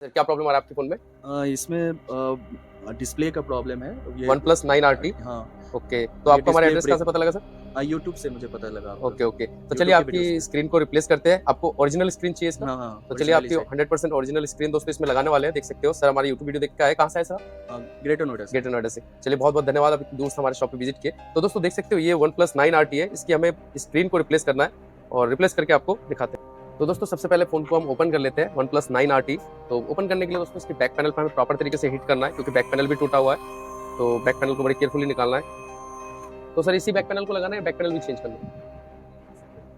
Sir क्या problem आ रहा है आपके फ़ोन में? इसमें डिस्प्ले का प्रॉब्लम है। ये OnePlus 9 RT हाँ, ओके, तो ये आपको हमारा डिस्प्ले एड्रेस कहाँ से ब्रेक पता लगा सर? यूट्यूब से मुझे पता लगा आपका, ओके, ओके। तो चलिए यूट्यूब की वीडियो आपकी से। स्क्रीन को रिप्लेस करते हैं। आपको ओरिजिनल स्क्रीन चाहिए इसका? हाँ, हाँ, तो चलिए ओरिजिनल ही आपकी सेट। 100% ओरिजिनल स्क्रीन दोस्तों इसमें लगाने वाले हैं, देख सकते हो। सर हमारी यूट्यूब वीडियो देख के आए, कहाँ से आए सर आप? ग्रेटर नोएडा से। ग्रेटर नोएडा से। चलिए बहुत-बहुत धन्यवाद आप इतनी दूर से हमारे शॉप पे विज़िट किए। तो दोस्तों देख सकते हो ये OnePlus 9 RT है, इसकी हमें स्क्रीन को रिप्लेस करना है और रिप्लेस करके आपको दिखाते हैं। तो दोस्तों सबसे पहले फ़ोन को हम ओपन कर लेते हैं OnePlus 9 RT। तो ओपन करने के लिए दोस्तों इसके बैक पैनल पे हमें प्रॉपर तरीके से हिट करना है क्योंकि बैक पैनल भी टूटा हुआ है। तो बैक पैनल को बड़ी केयरफुली निकालना है। तो सर इसी बैक पैनल को लगाना है या बैक पैनल भी चेंज करना है?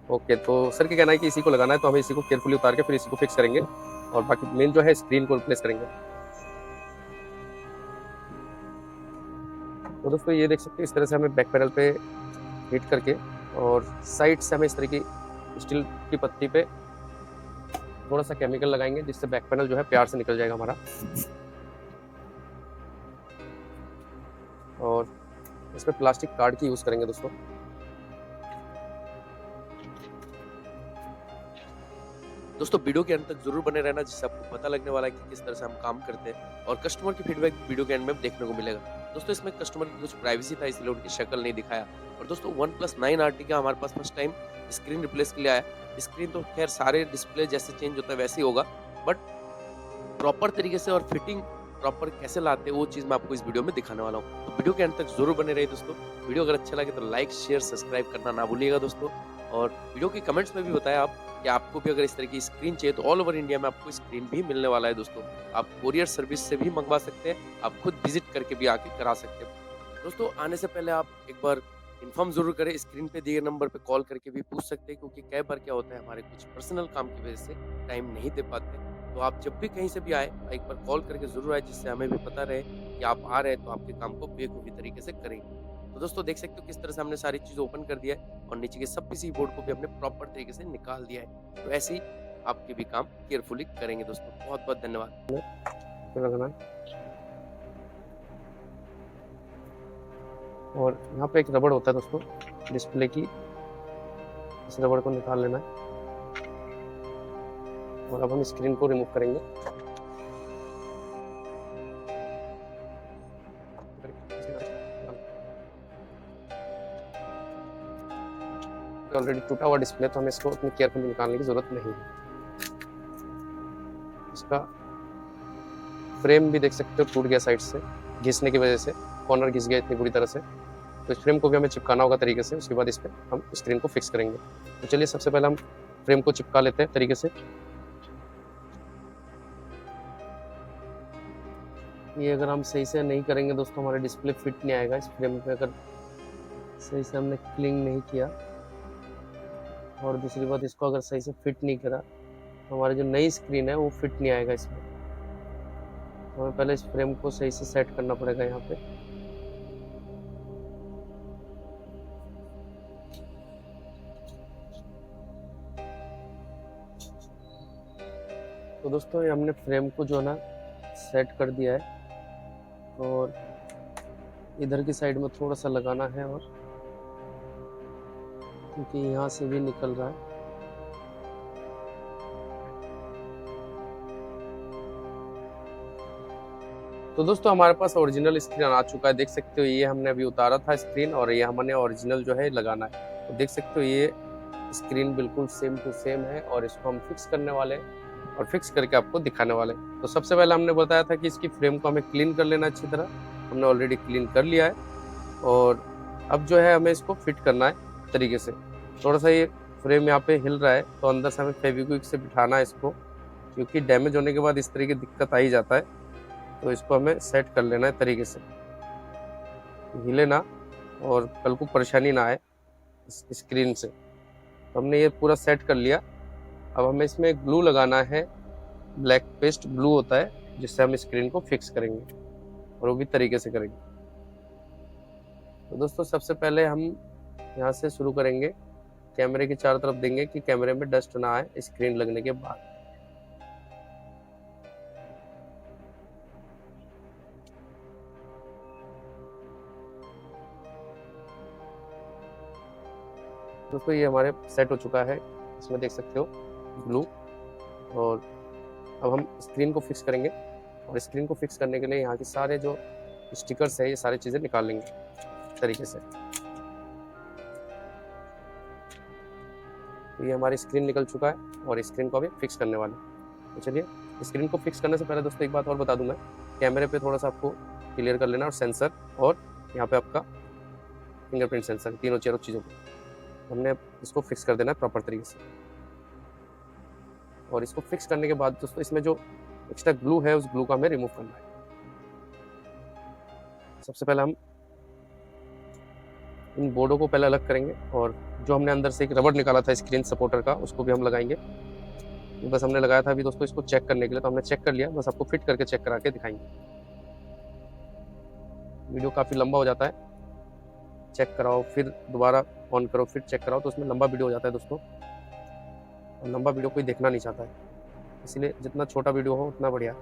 ओके, तो सर क्या कहना है कि इसी को लगाना है, तो हमें इसी को केयरफुली उतार के फिर इसी को फिक्स करेंगे और बाकी मेन जो है स्क्रीन को रिप्लेस करेंगे। तो दोस्तों ये देख सकते हैं इस तरह से हमें बैक पैनल पे हिट करके और साइड से हमें इस तरह की स्टील की पत्ती पे थोड़ा सा केमिकल लगाएंगे जिससे बैक पैनल जो है प्यार से निकल जाएगा हमारा। और इसमें प्लास्टिक कार्ड की यूज़ करेंगे दोस्तों। दोस्तों वीडियो के अंत तक जरूर बने रहना जिससे आपको पता लगने वाला है कि किस तरह से हम काम करते हैं और कस्टमर की फीडबैक वीडियो के एंड में देखने को मिलेगा। दोस्तों इसमें कस्टमर की कुछ प्राइवेसी था इसलिए उनकी शक्ल नहीं दिखाया। और दोस्तों OnePlus 9 RT का हमारे पास फर्स्ट टाइम स्क्रीन रिप्लेस के लिए आया। स्क्रीन तो खैर सारे डिस्प्ले जैसे चेंज होता है वैसे ही होगा, बट प्रॉपर तरीके से और फिटिंग प्रॉपर कैसे लाते हैं वो चीज मैं आपको इस वीडियो में दिखाने वाला हूँ। तो वीडियो के अंत तक जरूर बने रहिए दोस्तों। वीडियो अगर अच्छा लगे तो लाइक शेयर सब्सक्राइब करना ना भूलिएगा दोस्तों। और वीडियो के कमेंट्स में भी बताया आप कि आपको भी अगर इस तरह की स्क्रीन चाहिए तो ऑल ओवर इंडिया में आपको स्क्रीन भी मिलने वाला है दोस्तों। आप कोरियर सर्विस से भी मंगवा सकते हैं, आप खुद विजिट करके भी आके करा सकते हैं। दोस्तों आने से पहले आप एक बार इन्फॉर्म जरूर करें, स्क्रीन पे दिए नंबर पे कॉल करके भी पूछ सकते हैं क्योंकि कई बार क्या होता है हमारे कुछ पर्सनल काम की वजह से टाइम नहीं दे पाते। तो आप जब भी कहीं से भी आए एक बार कॉल करके जरूर आए जिससे हमें भी पता रहे कि आप आ रहे हैं तो आपके काम को बेखूबी तरीके से करेंगे। तो दोस्तों देख सकते हो किस तरह से हमने सारी चीज ओपन कर दिया है और नीचे के सब पीसी बोर्ड को भी हमने प्रॉपर तरीके से निकाल दिया है। तो ऐसे ही आपके भी काम केयरफुली करेंगे दोस्तों। बहुत बहुत धन्यवाद। फिर लगाना है और यहाँ पे एक रबड़ होता है दोस्तों डिस्प्ले की, इस रबड़ को निकाल लेना है और अब हम स्क्रीन को रिमूव करेंगे। ऑलरेडी टूटा हुआ डिस्प्ले तो हमें इसको उतनी केयरफुली निकालने की जरूरत नहीं है। इसका फ्रेम भी देख सकते हो टूट गया साइड से, घिसने की वजह से कॉर्नर घिस गया इतनी बुरी तरह से। तो इस फ्रेम को भी हमें चिपकाना होगा तरीके से, उसके बाद इस पर हम स्क्रीन को फिक्स करेंगे। तो चलिए सबसे पहले हम फ्रेम को चिपका लेते हैं तरीके से। ये अगर हम सही से नहीं करेंगे दोस्तों हमारा डिस्प्ले फिट नहीं आएगा इस फ्रेम पे, अगर सही से हमने क्लिंग नहीं किया। और दूसरी बात इसको अगर सही से फिट नहीं करा तो हमारी जो नई स्क्रीन है वो फिट नहीं आएगा इसमें। तो हमें पहले इस फ्रेम को सही से सेट करना पड़ेगा यहाँ पे। तो दोस्तों ये हमने फ्रेम को जो है ना सेट कर दिया है और इधर की साइड में थोड़ा सा लगाना है और क्योंकि यहाँ से भी निकल रहा है। तो दोस्तों हमारे पास ओरिजिनल स्क्रीन आ चुका है, देख सकते हो ये हमने अभी उतारा था स्क्रीन और ये हमने ओरिजिनल जो है लगाना है। तो देख सकते हो ये स्क्रीन बिल्कुल सेम टू सेम है और इसको हम फिक्स करने वाले हैं और फिक्स करके आपको दिखाने वाले हैं। तो सबसे पहले हमने बताया था कि इसकी फ्रेम को हमें क्लीन कर लेना अच्छी तरह, हमने ऑलरेडी क्लीन कर लिया है। और अब जो है हमें इसको फिट करना है तरीके से। थोड़ा सा ये फ्रेम यहाँ पे हिल रहा है तो अंदर से हमें फेविक्विक से बिठाना है इसको, क्योंकि डैमेज होने के बाद इस तरीके की दिक्कत आ ही जाता है। तो इसको हमें सेट कर लेना है तरीके से, हिले ना और कल को परेशानी ना आए स्क्रीन से। तो हमने ये पूरा सेट कर लिया। अब हमें इसमें ग्लू लगाना है, ब्लैक पेस्ट ग्लू होता है जिससे हम स्क्रीन को फिक्स करेंगे और वो भी तरीके से करेंगे। तो दोस्तों सबसे पहले हम यहाँ से शुरू करेंगे, कैमरे के चारों तरफ देंगे कि कैमरे में डस्ट ना आए स्क्रीन लगने के बाद। दोस्तों ये हमारे सेट हो चुका है, इसमें देख सकते हो ग्लू। और अब हम स्क्रीन को फिक्स करेंगे और स्क्रीन को फिक्स करने के लिए यहाँ के सारे जो स्टिकर्स है ये सारी चीज़ें निकाल लेंगे इस तरीके से। तो ये हमारी स्क्रीन निकल चुका है और स्क्रीन को अभी फिक्स करने वाले हैं। तो चलिए स्क्रीन को फिक्स करने से पहले दोस्तों एक बात और बता दूं मैं, कैमरे पे थोड़ा सा आपको क्लियर कर लेना और सेंसर और यहाँ पे आपका फिंगरप्रिंट सेंसर तीनों चीज़ों को हमने इसको फिक्स कर देना है प्रॉपर तरीके से। और इसको फिक्स करने के बाद दोस्तों इसमें जो एक्स्ट्रा ग्लू है उस ग्लू को हमें रिमूव करना है। सबसे पहले हम इन बोर्डों को पहले अलग करेंगे और जो हमने अंदर से एक रबड़ निकाला था स्क्रीन सपोर्टर का उसको भी हम लगाएंगे। बस हमने लगाया था अभी दोस्तों इसको चेक करने के लिए, तो हमने चेक कर लिया, बस आपको फिट करके चेक करा के दिखाएंगे। वीडियो काफ़ी लंबा हो जाता है, चेक कराओ फिर दोबारा ऑन करो फिर चेक कराओ, तो उसमें लंबा वीडियो हो जाता है दोस्तों, और लंबा वीडियो कोई देखना नहीं चाहता है, इसलिए जितना छोटा वीडियो हो उतना बढ़िया।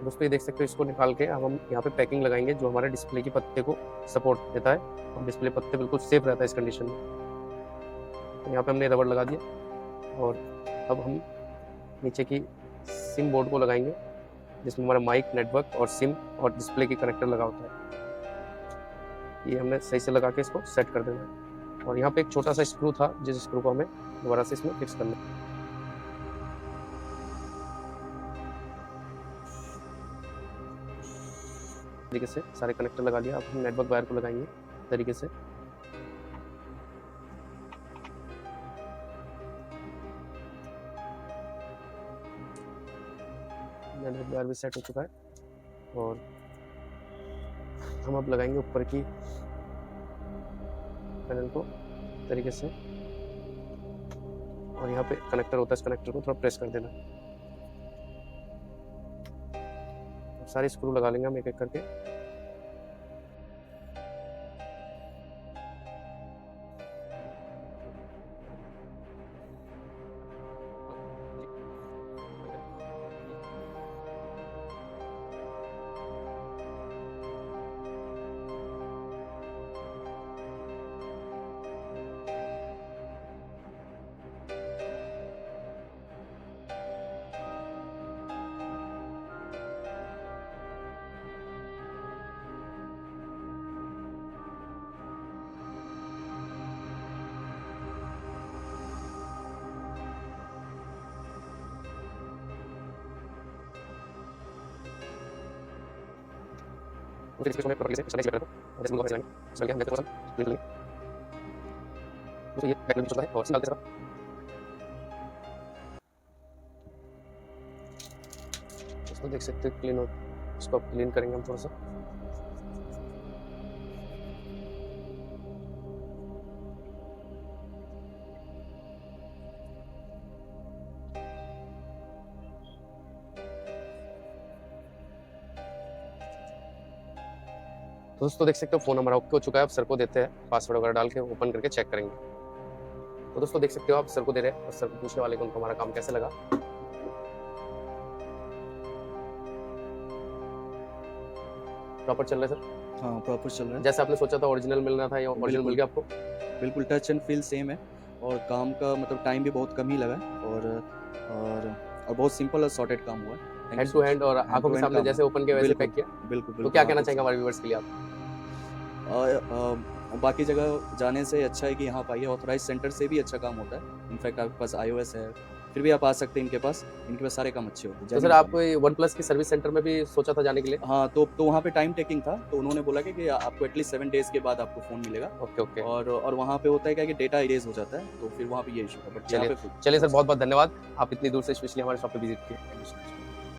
दोस्तों ये देख सकते हो, इसको निकाल के अब हम यहाँ पे पैकिंग लगाएंगे जो हमारे डिस्प्ले की पत्ते को सपोर्ट देता है और डिस्प्ले पत्ते बिल्कुल सेफ रहता है इस कंडीशन में। तो यहाँ पे हमने रबड़ लगा दिया और अब हम नीचे की सिम बोर्ड को लगाएंगे जिसमें हमारा माइक, नेटवर्क और सिम और डिस्प्ले की कनेक्टर लगा होता है। ये हमने सही से लगा के इसको सेट कर देना है और यहाँ पे एक छोटा सा स्क्रू था जिस स्क्रू को हमें दोबारा से इसमें फिक्स करना है। तरीके से सारे कनेक्टर लगा लिया, अब हम नेटवर्क वायर को लगाएंगे तरीके से। नेटवर्क वायर भी सेट हो चुका है और हम अब लगाएंगे ऊपर की पैनल को तरीके से और यहाँ पे कनेक्टर होता है, इस कनेक्टर को थोड़ा प्रेस कर देना। सारे स्क्रू लगा लेंगे हम एक एक करके। फिर इसको मैं प्रॉपर्ली से स्लाइड कर दूं और इसको लगाएंगे इसमें क्या हम थोड़ा सा क्लीन लेंगे तो ये बैक में चलता है और सिंगल तेरा इसको देख सकते हैं क्लीन हो, इसको अब क्लीन करेंगे हम थोड़ा सा। दोस्तों देख सकते हो फ़ोन हमारा ओके हो चुका है, अब सर को देते हैं, पासवर्ड वगैरह डाल के ओपन करके चेक करेंगे। तो दोस्तों देख सकते हो आप सर को दे रहे हैं और सर को पूछने वाले को उनको हमारा काम कैसे लगा। प्रॉपर चल रहा है सर? हाँ प्रॉपर चल रहा है, जैसे आपने सोचा था ओरिजिनल मिलना था या ओरिजिनल मिल गया आपको? बिल्कुल टच एंड फील सेम है और काम का मतलब टाइम भी बहुत कम ही लगा और बहुत सिंपल और सॉर्टेड काम हुआ है। हैंड टू हैंड और आंखों के सामने जैसे ओपन किया वैसे पैक किया। बिल्कुल। तो क्या कहना चाहेंगे हमारे व्यूअर्स के लिए आप? बाकी जगह जाने से अच्छा है कि यहाँ पाइए, ऑथराइज सेंटर से भी अच्छा काम होता है। इनफैक्ट आपके पास iOS है, फिर भी आप आ सकते हैं इनके पास सारे काम अच्छे होते हैं। तो सर आप OnePlus की सर्विस सेंटर में भी सोचा था जाने के लिए? हाँ तो वहाँ पे टाइम टेकिंग था, तो उन्होंने बोला कि आपको एटलीस्ट 7 डेज के बाद आपको फोन मिलेगा। ओके और वहाँ पे होता है क्या कि डेटा इरेज हो जाता है, तो फिर वहाँ पे ये इशू था। बट चलिए सर, बहुत बहुत धन्यवाद, आप इतनी दूर से स्पेशली हमारे शॉप पे विजिट किए।